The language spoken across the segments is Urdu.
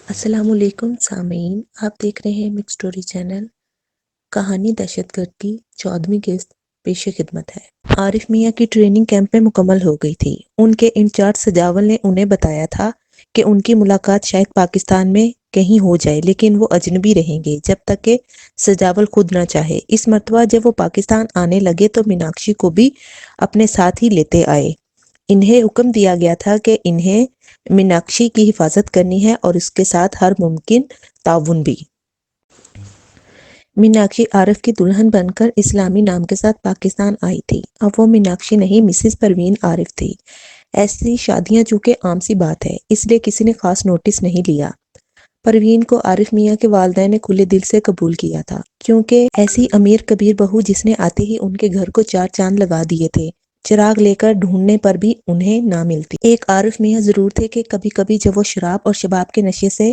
السلام علیکم سامعین، آپ دیکھ رہے ہیں مکس اسٹوری چینل۔ کہانی دہشت گرد کی 14ویں قسط پیش خدمت ہے۔ عارف میاں کی ٹریننگ کیمپ میں مکمل ہو گئی تھی۔ ان کے انچارج سجاول نے انہیں بتایا تھا کہ ان کی ملاقات شاید پاکستان میں کہیں ہو جائے، لیکن وہ اجنبی رہیں گے جب تک کہ سجاول خود نہ چاہے۔ اس مرتبہ جب وہ پاکستان آنے لگے تو میناکشی کو بھی اپنے ساتھ ہی لیتے آئے۔ انہیں حکم دیا گیا تھا کہ انہیں میناکشی کی حفاظت کرنی ہے اور اس کے ساتھ ہر ممکن تعاون بھی۔ میناکشی عارف کی دلہن بن کر اسلامی نام کے ساتھ پاکستان آئی تھی۔ اب وہ میناکشی نہیں، مسز پروین عارف تھی۔ ایسی شادیاں چونکہ عام سی بات ہے، اس لیے کسی نے خاص نوٹس نہیں لیا۔ پروین کو عارف میاں کے والدین نے کھلے دل سے قبول کیا تھا، کیونکہ ایسی امیر کبیر بہو جس نے آتے ہی ان کے گھر کو چار چاند لگا دیے تھے، چراغ لے کر ڈھونڈنے پر بھی انہیں نہ ملتی۔ ایک عارف میاں ضرور تھے کہ کبھی کبھی جب وہ شراب اور شباب کے نشے سے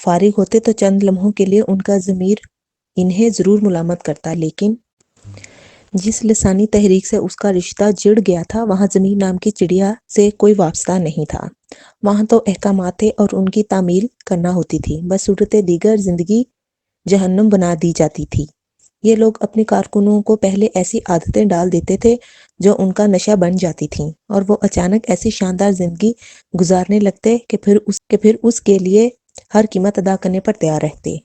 فارغ ہوتے تو چند لمحوں کے لیے ان کا ضمیر انہیں ضرور ملامت کرتا، لیکن جس لسانی تحریک سے اس کا رشتہ جڑ گیا تھا، وہاں ضمیر نام کی چڑیا سے کوئی وابستہ نہیں تھا۔ وہاں تو احکامات تھے اور ان کی تعمیل کرنا ہوتی تھی، بس صورت دیگر زندگی جہنم بنا دی جاتی تھی۔ یہ لوگ اپنے کارکنوں کو پہلے ایسی عادتیں ڈال دیتے تھے جو ان کا نشہ بن جاتی تھیں، اور وہ اچانک ایسی شاندار زندگی گزارنے لگتے کہ پھر اس کے لیے ہر قیمت ادا کرنے پر تیار رہتے۔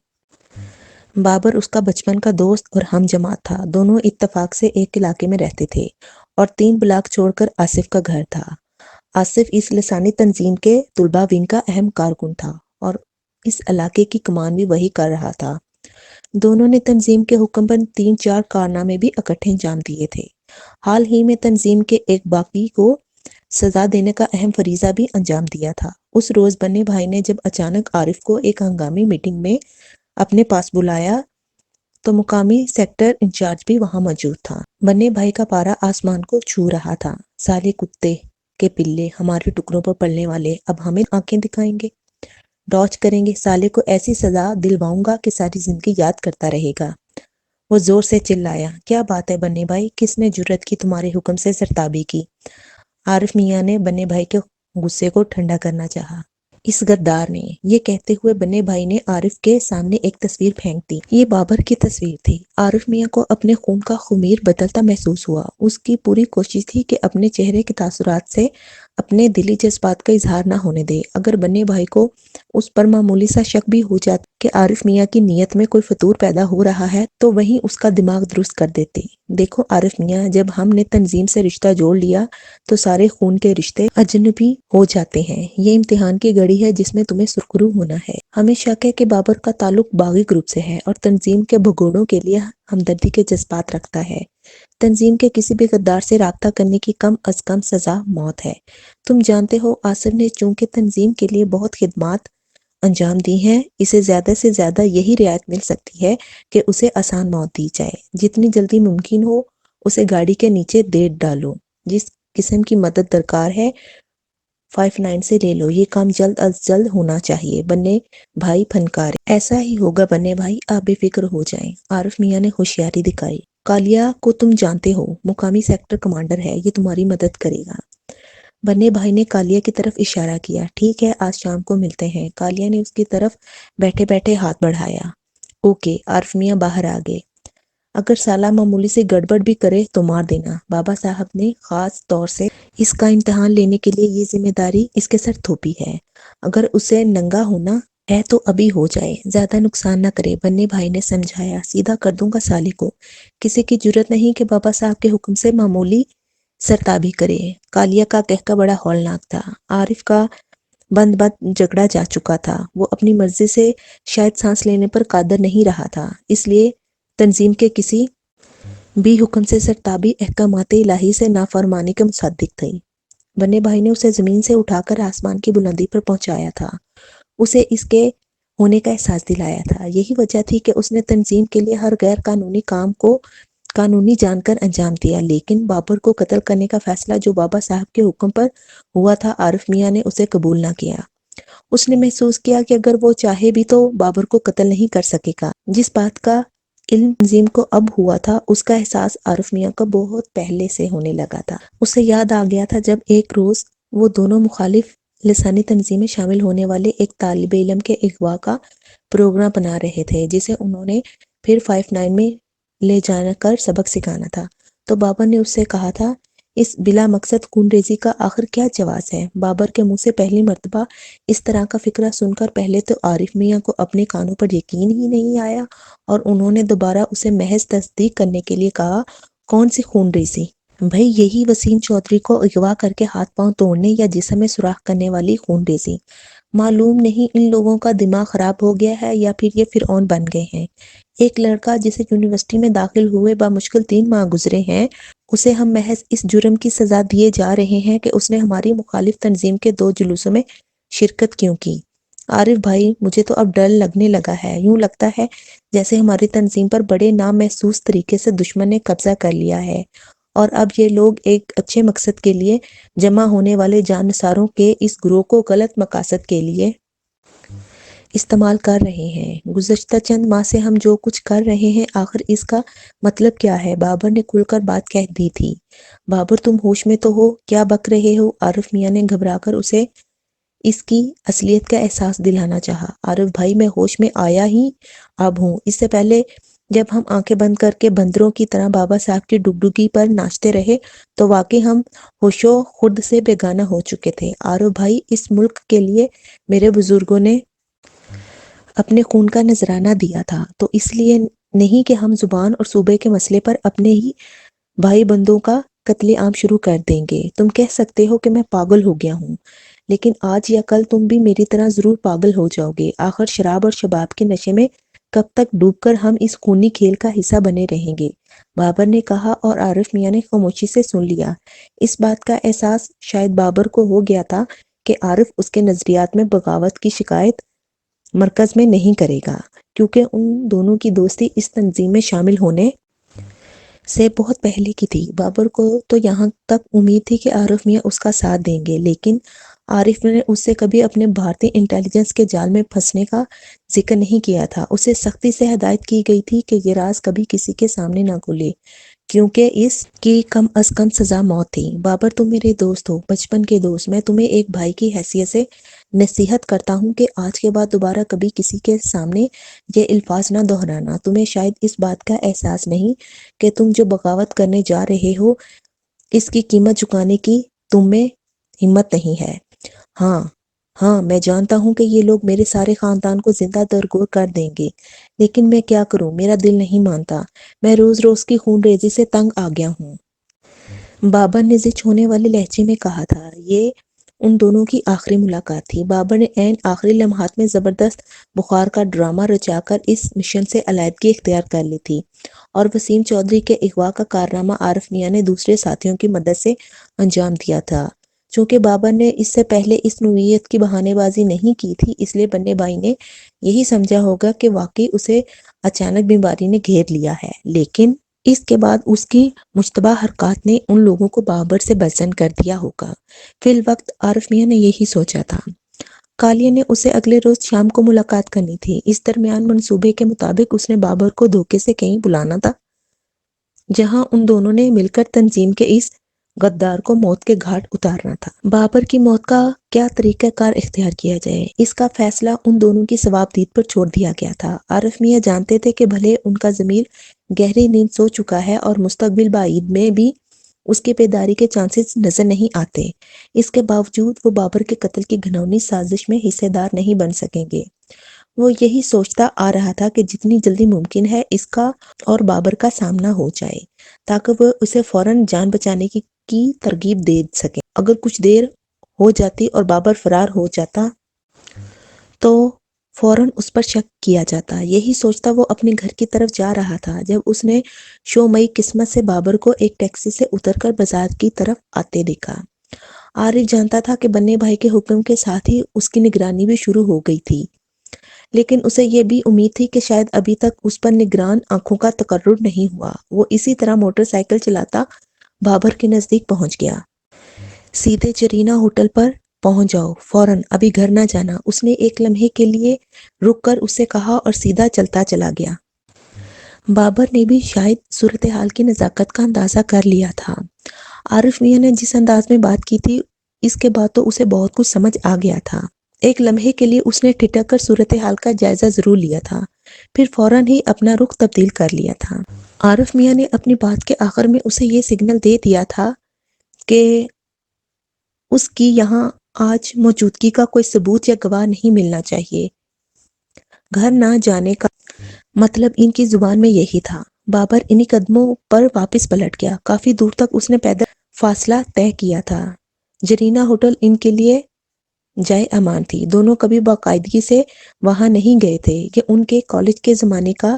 بابر اس کا بچپن کا دوست اور ہم جماعت تھا۔ دونوں اتفاق سے ایک علاقے میں رہتے تھے اور 3 بلاک چھوڑ کر آصف کا گھر تھا۔ آصف اس لسانی تنظیم کے طلباء ونگ کا اہم کارکن تھا اور اس علاقے کی کمان بھی وہی کر رہا تھا۔ دونوں نے تنظیم کے حکم پر 3-4 کارنامے بھی اکٹھے انجام دیے تھے۔ حال ہی میں تنظیم کے ایک باغی کو سزا دینے کا اہم فریضہ بھی انجام دیا تھا۔ اس روز بنے بھائی نے جب اچانک عارف کو ایک ہنگامی میٹنگ میں اپنے پاس بلایا تو مقامی سیکٹر انچارج بھی وہاں موجود تھا۔ بنے بھائی کا پارا آسمان کو چھو رہا تھا۔ سالے کتے کے پلے، ہمارے ٹکڑوں پر پلنے والے، اب ہمیں آنکھیں دکھائیں گے، ڈاچ کریں گے، سالے کو ایسی سزا دلواؤں گا کہ ساری زندگی یاد کرتا رہے گا۔ وہ زور سے چلایا، کیا بات ہے بنے بھائی، کس نے جرأت کی تمہارے حکم سے سرتابی کی؟ عارف میاں نے بنے بھائی کے غصے کو ٹھنڈا کرنا چاہا۔ اس غدار نے، یہ کہتے ہوئے بنے بھائی نے عارف کے سامنے ایک تصویر پھینک دی۔ یہ بابر کی تصویر تھی۔ عارف میاں کو اپنے خون کا خمیر بدلتا محسوس ہوا۔ اس کی پوری کوشش تھی کہ اپنے چہرے کے تاثرات سے اپنے دلی جذبات کا اظہار نہ ہونے دے۔ اگر بنے بھائی کو اس پر معمولی سا شک بھی ہو جاتا کہ عارف میاں کی نیت میں کوئی فطور پیدا ہو رہا ہے تو وہیں اس کا دماغ درست کر دیتے۔ دیکھو عارف میاں، جب ہم نے تنظیم سے رشتہ جوڑ لیا تو سارے خون کے رشتے اجنبی ہو جاتے ہیں۔ یہ امتحان کی گھڑی ہے جس میں تمہیں سرخرو ہونا ہے۔ ہمیں شک ہے کہ بابر کا تعلق باغی گروپ سے ہے اور تنظیم کے بھگوڑوں کے لیے ہمدردی کے جذبات رکھتا ہے۔ تنظیم کے کسی بھی غدار سے رابطہ کرنے کی کم از کم سزا موت ہے۔ تم جانتے ہو آصف نے چونکہ تنظیم کے لیے بہت خدمات انجام دی ہیں، اسے زیادہ سے زیادہ یہی رعایت مل سکتی ہے کہ اسے آسان موت دی جائے۔ جتنی جلدی ممکن ہو اسے گاڑی کے نیچے دے ڈالو۔ جس قسم کی مدد درکار ہے 59 سے لے لو۔ یہ کام جلد از جلد ہونا چاہیے۔ بنے بھائی پھنکارے۔ ایسا ہی ہوگا بنے بھائی، آپ بے فکر ہو جائیں۔ عارف میاں نے ہوشیاری دکھائی۔ کالیا کو تم جانتے ہو، مقامی سیکٹر کمانڈر ہے، یہ تمہاری مدد کرے گا۔ بنے بھائی نے کالیا کی طرف اشارہ کیا۔ ٹھیک ہے، آج شام کو ملتے ہیں۔ کالیا نے اس کی طرف بیٹھے بیٹھے ہاتھ بڑھایا۔ اوکے۔ عارف میاں باہر آ گئے۔ اگر سالہ معمولی سے گڑبڑ بھی کرے تو مار دینا۔ بابا صاحب نے خاص طور سے اس کا امتحان لینے کے لیے یہ ذمہ داری اس کے سر تھوپی ہے۔ اگر اسے ننگا ہونا ہے تو ابھی ہو جائے، زیادہ نقصان نہ کرے۔ بنے بھائی نے سمجھایا۔ سیدھا کر دوں گا سالے کو، کسی کی جرأت نہیں کہ بابا صاحب کے حکم سے معمولی سرتابی کرے۔ کالیا کا کہکا بڑا ہولناک تھا۔ عارف کا بند جگڑا جا چکا تھا۔ وہ اپنی مرضی سے شاید سانس لینے پر قادر نہیں رہا تھا، اس لیے تنظیم کے کسی بھی حکم سے سرتابی احکامات الہی سے نافرمانی کے مصادق تھی۔ بنے بھائی نے اسے زمین سے اٹھا کر آسمان کی بلندی پر پہنچایا تھا، اسے اس کے ہونے کا احساس دلایا تھا۔ یہی وجہ تھی کہ اس نے تنظیم کے لیے ہر غیر قانونی کام کو قانونی جان کر انجام دیا، لیکن بابر کو قتل کرنے کا فیصلہ جو بابا صاحب کے حکم پر ہوا تھا، عارف میاں نے اسے قبول نہ کیا۔ اس نے محسوس کیا کہ اگر وہ چاہے بھی تو بابر کو قتل نہیں کر سکے گا۔ جس بات کا علم تنظیم کو اب ہوا تھا، اس کا احساس عارف میاں کو بہت پہلے سے ہونے لگا تھا۔ اسے یاد آ گیا تھا جب ایک روز وہ دونوں مخالف لسانی تنظیم میں شامل ہونے والے ایک طالب علم کے اغوا کا پروگرام بنا رہے تھے جسے انہوں نے پھر 5/9 میں لے جانا کر سبق سکھانا تھا۔ تو بابر نے اس سے کہا تھا، اس بلا مقصد خون ریزی کا آخر کیا جواز ہے؟ بابر کے منہ سے پہلی مرتبہ اس طرح کا فقرہ سن کر پہلے تو عارف میاں کو اپنے کانوں پر یقین ہی نہیں آیا اور انہوں نے دوبارہ اسے محض تصدیق کرنے کے لیے کہا، کون سی خون ریزی؟ بھئی یہی وسیم چودھری کو اغوا کر کے ہاتھ پاؤں توڑنے یا جسم میں سوراخ کرنے والی خون ریزی۔ معلوم نہیں ان لوگوں کا دماغ خراب ہو گیا ہے یا پھر یہ فرعون بن گئے ہیں۔ ایک لڑکا جسے یونیورسٹی میں داخل ہوئے بمشکل 3 ماہ گزرے ہیں، اسے ہم محض اس جرم کی سزا دیے جا رہے ہیں کہ اس نے ہماری مخالف تنظیم کے 2 جلوسوں میں شرکت کیوں کی۔ عارف بھائی مجھے تو اب ڈر لگنے لگا ہے، یوں لگتا ہے جیسے ہماری تنظیم پر بڑے نامحسوس طریقے سے دشمن نے قبضہ کر لیا ہے اور اب یہ لوگ ایک اچھے مقصد کے لیے جمع ہونے والے جانثاروں کے اس گروہ کو غلط مقاصد کے لیے استعمال کر رہے ہیں۔ گزشتہ چند ماہ سے ہم جو کچھ کر رہے ہیں آخر اس کا مطلب کیا ہے؟ بابر نے کھل کر بات کہہ دی تھی۔ بابر تم ہوش میں تو ہو؟ کیا بک رہے ہو؟ عارف میاں نے گھبرا کر اسے اس کی اصلیت کا احساس دلانا چاہا۔ عارف بھائی میں ہوش میں آیا ہی اب ہوں، اس سے پہلے جب ہم آنکھیں بند کر کے بندروں کی طرح بابا صاحب کی ڈگڈگی پر ناچتے رہے تو واقعی ہم ہوش و خرد سے بیگانہ ہو چکے تھے۔ عارف بھائی اس ملک کے لیے میرے بزرگوں نے اپنے خون کا نذرانہ دیا تھا، تو اس لیے نہیں کہ ہم زبان اور صوبے کے مسئلے پر اپنے ہی بھائی بندوں کا قتل عام شروع کر دیں گے۔ تم کہہ سکتے ہو کہ میں پاگل ہو گیا ہوں، لیکن آج یا کل تم بھی میری طرح ضرور پاگل ہو جاؤ گے۔ آخر شراب اور شباب کے نشے میں کب تک ڈوب کر ہم اس خونی کھیل کا حصہ بنے رہیں گے؟ بابر نے کہا اور عارف میاں نے خاموشی سے سن لیا۔ اس بات کا احساس شاید بابر کو ہو گیا تھا کہ عارف اس کے نظریات میں بغاوت کی شکایت مرکز میں نہیں کرے گا، کیونکہ ان دونوں کی دوستی اس تنظیم میں شامل ہونے سے بہت پہلے کی تھی۔ بابر کو تو یہاں تک امید تھی کہ عارف میاں اس کا ساتھ دیں گے، لیکن عارف نے اس سے کبھی اپنے بھارتی انٹیلیجنس کے جال میں پھنسنے کا ذکر نہیں کیا تھا۔ اسے سختی سے ہدایت کی گئی تھی کہ یہ راز کبھی کسی کے سامنے نہ کھولے، کیونکہ اس کی کم از کم سزا موت تھی۔ بابر تم میرے دوست ہو، بچپن کے دوست، میں تمہیں ایک بھائی کی حیثیت سے نصیحت کرتا ہوں کہ آج کے بعد دوبارہ کبھی کسی کے سامنے یہ الفاظ نہ دہرانا۔ تمہیں شاید اس بات کا احساس نہیں کہ تم جو بغاوت کرنے جا رہے ہو اس کی قیمت چکانے کی تم میں ہمت نہیں ہے۔ ہاں میں جانتا ہوں کہ یہ لوگ میرے سارے خاندان کو زندہ درگور کر دیں گے، لیکن میں کیا کروں، میرا دل نہیں مانتا۔ میں روز روز کی خون ریزی سے تنگ آ گیا ہوں۔ بابر نے زچ ہونے والے لہجے میں کہا تھا۔ یہ ان دونوں کی آخری ملاقات تھی۔ بابر نے عین آخری لمحات میں زبردست بخار کا ڈرامہ رچا کر اس مشن سے علیحدگی اختیار کر لی تھی اور وسیم چودھری کے اغوا کا کارنامہ عارف میاں نے دوسرے ساتھیوں کی مدد سے انجام دیا تھا۔ چونکہ بابر نے اس سے پہلے اس نوعیت کی بہانے بازی نہیں کی تھی، اس لیے بننے بھائی نے یہی سمجھا ہوگا کہ واقعی اسے اچانک بیماری نے گھیر لیا ہے، لیکن اس کے بعد اس کی مشتبہ حرکات نے ان لوگوں کو بابر سے بزن کر دیا ہوگا۔ فی الوقت عارف میاں نے یہی سوچا تھا۔ کالیہ نے اسے اگلے روز شام کو ملاقات کرنی تھی۔ اس درمیان منصوبے کے مطابق اس نے بابر کو دھوکے سے کہیں بلانا تھا جہاں ان دونوں نے مل کر تنظیم کے اس غدار کو موت کے گھاٹ اتارنا تھا۔ بابر کی موت کا کیا طریقہ کار اختیار کیا جائے، اس کا فیصلہ ان دونوں کی ثوابدید پر چھوڑ دیا گیا تھا۔ عارف میاں جانتے تھے کہ بھلے ان کا ضمیر گہری نیند سو چکا ہے اور مستقبل بعید میں بھی اس کی بیداری کے چانسز نظر نہیں آتے، اس کے باوجود وہ بابر کے قتل کی گھناؤنی سازش میں حصے دار نہیں بن سکیں گے۔ وہ یہی سوچتا آ رہا تھا کہ جتنی جلدی ممکن ہے اس کا اور بابر کا سامنا ہو جائے تاکہ وہ اسے فوراً جان بچانے کی ترغیب دے سکیں۔ اگر کچھ دیر ہو جاتی اور بابر فرار ہو جاتا تو فوراً اس پر شک کیا جاتا۔ یہی سوچتا وہ اپنے گھر کی طرف جا رہا تھا جب اس نے شومئی قسمت سے بابر کو ایک ٹیکسی سے اتر کر بازار کی طرف آتے دیکھا۔ عارف جانتا تھا کہ بننے بھائی کے حکم کے ساتھ ہی اس کی نگرانی بھی شروع ہو گئی تھی، لیکن اسے یہ بھی امید تھی کہ شاید ابھی تک اس پر نگران آنکھوں کا تقرر نہیں ہوا۔ وہ اسی طرح موٹر سائیکل چلاتا بابر کے نزدیک پہنچ گیا۔ سیدھے جرینا ہوٹل پر پہنچ جاؤ، فوراً، ابھی گھر نہ جانا، اس نے ایک لمحے کے لیے رک کر اس سے کہا اور سیدھا چلتا چلا گیا۔ بابر نے بھی شاید صورتحال کی نزاکت کا اندازہ کر لیا تھا۔ عارف میاں نے جس انداز میں بات کی تھی اس کے بعد تو اسے بہت کچھ سمجھ آ گیا تھا۔ ایک لمحے کے لیے اس نے ٹھٹک کر صورتحال کا جائزہ ضرور لیا تھا، پھر فوراً ہی اپنا رخ تبدیل کر لیا تھا۔ عارف میاں نے اپنی بات کے آخر میں اسے یہ سگنل دے دیا تھا کہ اس کی یہاں آج موجودگی کا کوئی ثبوت یا گواہ نہیں ملنا چاہیے۔ گھر نہ جانے کا مطلب ان کی زبان میں یہی تھا۔ بابر انہی قدموں پر واپس پلٹ گیا۔ کافی دور تک اس نے پیدل فاصلہ طے کیا تھا۔ جرینہ ہوٹل ان کے لیے جائے امان تھی۔ دونوں کبھی باقاعدگی سے وہاں نہیں گئے تھے۔ یہ ان کے کالج کے زمانے کا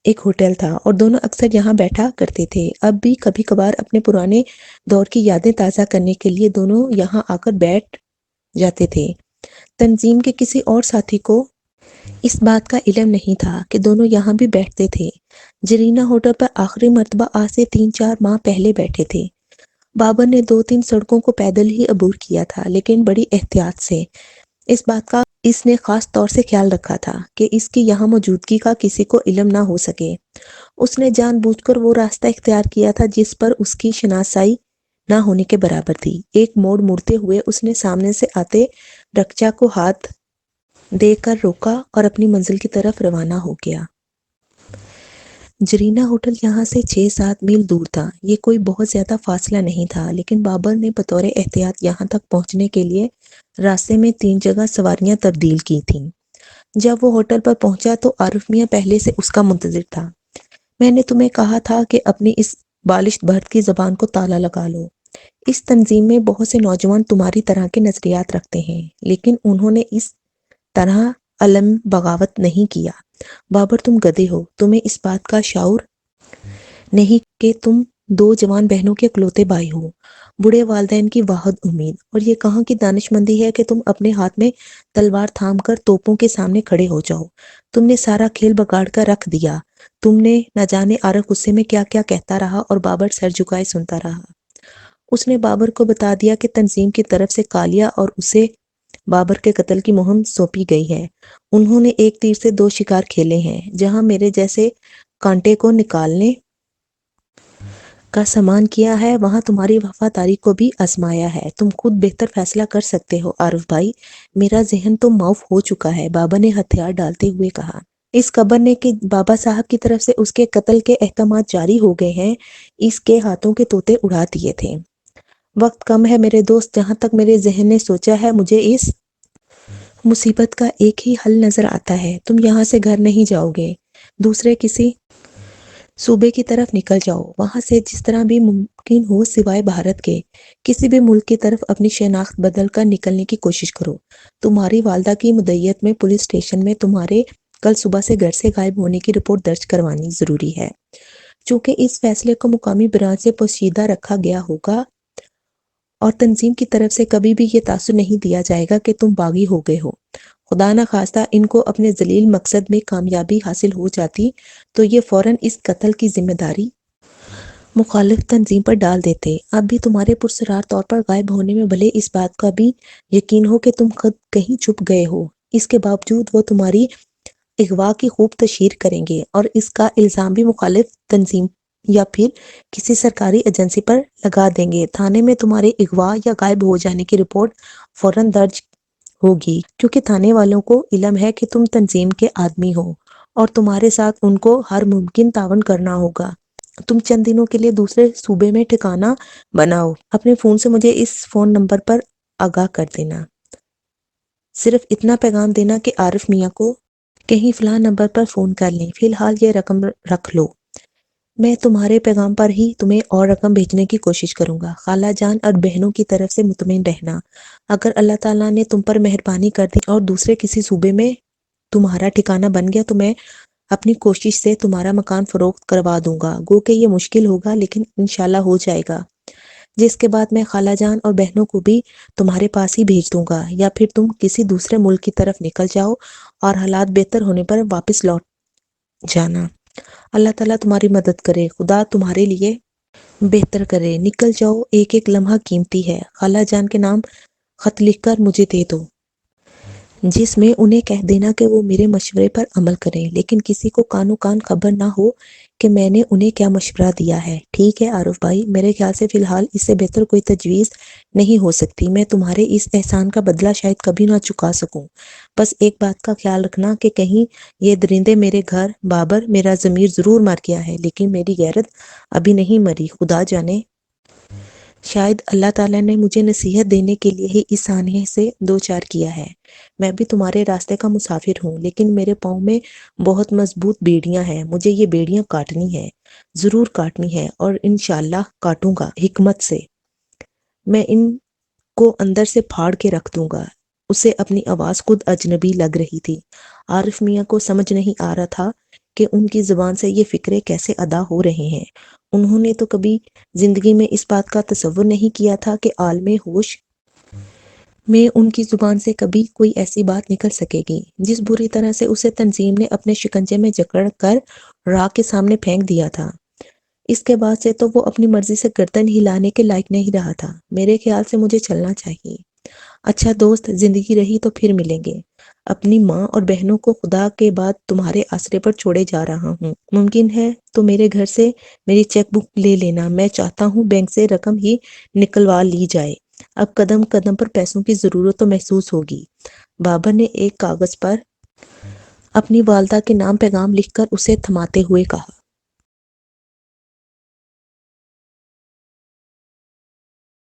ایک ہوٹل تھا اور دونوں اکثر یہاں بیٹھا کرتے تھے۔ اب بھی کبھی کبھار اپنے پرانے دور کی یادیں تازہ کرنے کے لیے دونوں یہاں آ کر بیٹھ جاتے تھے۔ تنظیم کے کسی اور ساتھی کو اس بات کا علم نہیں تھا کہ دونوں یہاں بھی بیٹھتے تھے۔ جرینہ ہوٹل پر آخری مرتبہ آج سے 3-4 ماہ پہلے بیٹھے تھے۔ بابر نے 2-3 سڑکوں کو پیدل ہی عبور کیا تھا، لیکن بڑی احتیاط سے۔ اس بات کا اس نے خاص طور سے خیال رکھا تھا کہ اس کی یہاں موجودگی کا کسی کو علم نہ ہو سکے۔ اس نے جان بوجھ کر وہ راستہ اختیار کیا تھا جس پر اس کی شناسائی نہ ہونے کے برابر تھی۔ ایک موڑ مڑتے ہوئے اس نے سامنے سے آتے رکشا کو ہاتھ دے کر روکا اور اپنی منزل کی طرف روانہ ہو گیا۔ جرینہ ہوٹل یہاں سے 6-7 میل دور تھا۔ یہ کوئی بہت زیادہ فاصلہ نہیں تھا، لیکن بابر نے بطور احتیاط یہاں تک پہنچنے کے لیے راستے میں 3 جگہ سواریاں تبدیل کی تھیں۔ جب وہ ہوٹل پر پہنچا تو عارف میاں پہلے سے اس کا منتظر تھا۔ میں نے تمہیں کہا تھا کہ اپنی اس بالشت بھرت کی زبان کو تالا لگا لو۔ اس تنظیم میں بہت سے نوجوان تمہاری طرح کے نظریات رکھتے ہیں، لیکن انہوں نے اس طرح علم بغاوت نہیں کیا۔ بابر تم گدھے ہو، تمہیں اس بات کا شعور نہیں کہ تم 2 جوان بہنوں کے اکلوتے بھائی ہو، بوڑھے والدین کی واحد امید، اور یہ کہاں کی دانش مندی ہے کہ تم اپنے ہاتھ میں تلوار تھام کر توپوں کے سامنے کھڑے ہو جاؤ۔ تم نے سارا کھیل بگاڑ کر رکھ دیا۔ تم نے نہ جانے عارف غصے میں کیا کیا کہتا رہا اور بابر سر جھکائے سنتا رہا۔ اس نے بابر کو بتا دیا کہ تنظیم کی طرف سے کالیا اور اسے بابر کے قتل کی مہم سونپی گئی ہے۔ انہوں نے ایک تیر سے 2 شکار کھیلے ہیں۔ جہاں میرے جیسے کانٹے کو نکالنے کا سامان کیا ہے، وہاں تمہاری وفاداری کو بھی آزمایا ہے۔ تم خود بہتر فیصلہ کر سکتے ہو عارف بھائی، میرا ذہن تو معاف ہو چکا ہے، بابا نے ہتھیار ڈالتے ہوئے کہا۔ اس خبر نے کہ بابا صاحب کی طرف سے اس کے قتل کے احکامات جاری ہو گئے ہیں، اس کے ہاتھوں کے طوطے اڑا دیے تھے۔ وقت کم ہے میرے دوست، جہاں تک میرے ذہن نے سوچا ہے مجھے اس مصیبت کا ایک ہی حل نظر آتا ہے۔ تم یہاں سے گھر نہیں جاؤ گے، دوسرے کسی صوبے کی طرف نکل جاؤ، وہاں سے جس طرح بھی ممکن ہو سوائے بھارت کے کسی بھی ملک کی طرف اپنی شناخت بدل کر نکلنے کی کوشش کرو۔ تمہاری والدہ کی مدعیت میں پولیس اسٹیشن میں تمہارے کل صبح سے گھر سے غائب ہونے کی رپورٹ درج کروانی ضروری ہے۔ چونکہ اس فیصلے کو مقامی برانچ سے پوشیدہ رکھا گیا ہوگا اور تنظیم کی طرف سے کبھی بھی یہ تاثر نہیں دیا جائے گا کہ تم باغی ہو گئے ہو۔ خدا نہ خواستہ ان کو اپنے ذلیل مقصد میں کامیابی حاصل ہو جاتی تو یہ فوراً اس قتل کی ذمہ داری مخالف تنظیم پر ڈال دیتے۔ اب بھی تمہارے پرسرار طور پر غائب ہونے میں بھلے اس بات کا بھی یقین ہو کہ تم خود کہیں چھپ گئے ہو، اس کے باوجود وہ تمہاری اغوا کی خوب تشہیر کریں گے اور اس کا الزام بھی مخالف تنظیم یا پھر کسی سرکاری ایجنسی پر لگا دیں گے۔ تھانے میں تمہارے اغوا یا غائب ہو جانے کی رپورٹ فوراً درج ہوگی، کیونکہ تھانے والوں کو علم ہے کہ تم تنظیم کے آدمی ہو اور تمہارے ساتھ ان کو ہر ممکن تعاون کرنا ہوگا۔ تم چند دنوں کے لیے دوسرے صوبے میں ٹھکانہ بناؤ، اپنے فون سے مجھے اس فون نمبر پر آگاہ کر دینا۔ صرف اتنا پیغام دینا کہ عارف میاں کو کہیں فلاں نمبر پر فون کر لیں، فی الحال یہ رقم رکھ لو۔ میں تمہارے پیغام پر ہی تمہیں اور رقم بھیجنے کی کوشش کروں گا۔ خالہ جان اور بہنوں کی طرف سے مطمئن رہنا، اگر اللہ تعالیٰ نے تم پر مہربانی کر دی اور دوسرے کسی صوبے میں تمہارا ٹھکانہ بن گیا تو میں اپنی کوشش سے تمہارا مکان فروخت کروا دوں گا۔ گو کہ یہ مشکل ہوگا لیکن انشاءاللہ ہو جائے گا، جس کے بعد میں خالہ جان اور بہنوں کو بھی تمہارے پاس ہی بھیج دوں گا، یا پھر تم کسی دوسرے ملک کی طرف نکل جاؤ اور حالات بہتر ہونے پر واپس لوٹ جانا۔ اللہ تعالیٰ تمہاری مدد کرے، خدا تمہارے لیے بہتر کرے۔ نکل جاؤ، ایک ایک لمحہ قیمتی ہے۔ خالہ جان کے نام خط لکھ کر مجھے دے دو۔ جس میں انہیں کہہ دینا کہ وہ میرے مشورے پر عمل کریں، لیکن کسی کو کانوں کان خبر نہ ہو کہ میں نے انہیں کیا مشورہ دیا ہے۔ ٹھیک ہے عارف بھائی، میرے خیال سے فی الحال اس سے بہتر کوئی تجویز نہیں ہو سکتی۔ میں تمہارے اس احسان کا بدلہ شاید کبھی نہ چکا سکوں۔ بس ایک بات کا خیال رکھنا کہ کہیں یہ درندے میرے گھر بابر، میرا ضمیر ضرور مر گیا ہے لیکن میری غیرت ابھی نہیں مری۔ خدا جانے شاید اللہ تعالیٰ نے مجھے نصیحت دینے کے لیے ہی اس سانحے سے دوچار کیا ہے۔ میں بھی تمہارے راستے کا مسافر ہوں، لیکن میرے پاؤں میں بہت مضبوط بیڑیاں ہیں۔ مجھے یہ بیڑیاں کاٹنی ہے، ضرور کاٹنی ہے، اور انشاءاللہ کاٹوں گا حکمت سے۔ میں ان کو اندر سے پھاڑ کے رکھ دوں گا۔ اسے اپنی آواز خود اجنبی لگ رہی تھی۔ عارف میاں کو سمجھ نہیں آ رہا تھا کہ ان کی زبان سے یہ فقرے کیسے ادا ہو رہے ہیں۔ انہوں نے تو کبھی زندگی میں اس بات کا تصور نہیں کیا تھا کہ عالم ہوش میں ان کی زبان سے کبھی کوئی ایسی بات نکل سکے گی۔ جس بری طرح سے اسے تنظیم نے اپنے شکنجے میں جکڑ کر راہ کے سامنے پھینک دیا تھا، اس کے بعد سے تو وہ اپنی مرضی سے گردن ہلانے کے لائق نہیں رہا تھا۔ میرے خیال سے مجھے چلنا چاہیے۔ اچھا دوست، زندگی رہی تو پھر ملیں گے۔ اپنی ماں اور بہنوں کو خدا کے بعد تمہارے آسرے پر چھوڑے جا رہا ہوں۔ ممکن ہے تو میرے گھر سے میری چیک بک لے لینا۔ میں چاہتا ہوں بینک سے رقم ہی نکلوا لی جائے۔ اب قدم قدم پر پیسوں کی ضرورت تو محسوس ہوگی۔ بابر نے ایک کاغذ پر اپنی والدہ کے نام پیغام لکھ کر اسے تھماتے ہوئے کہا۔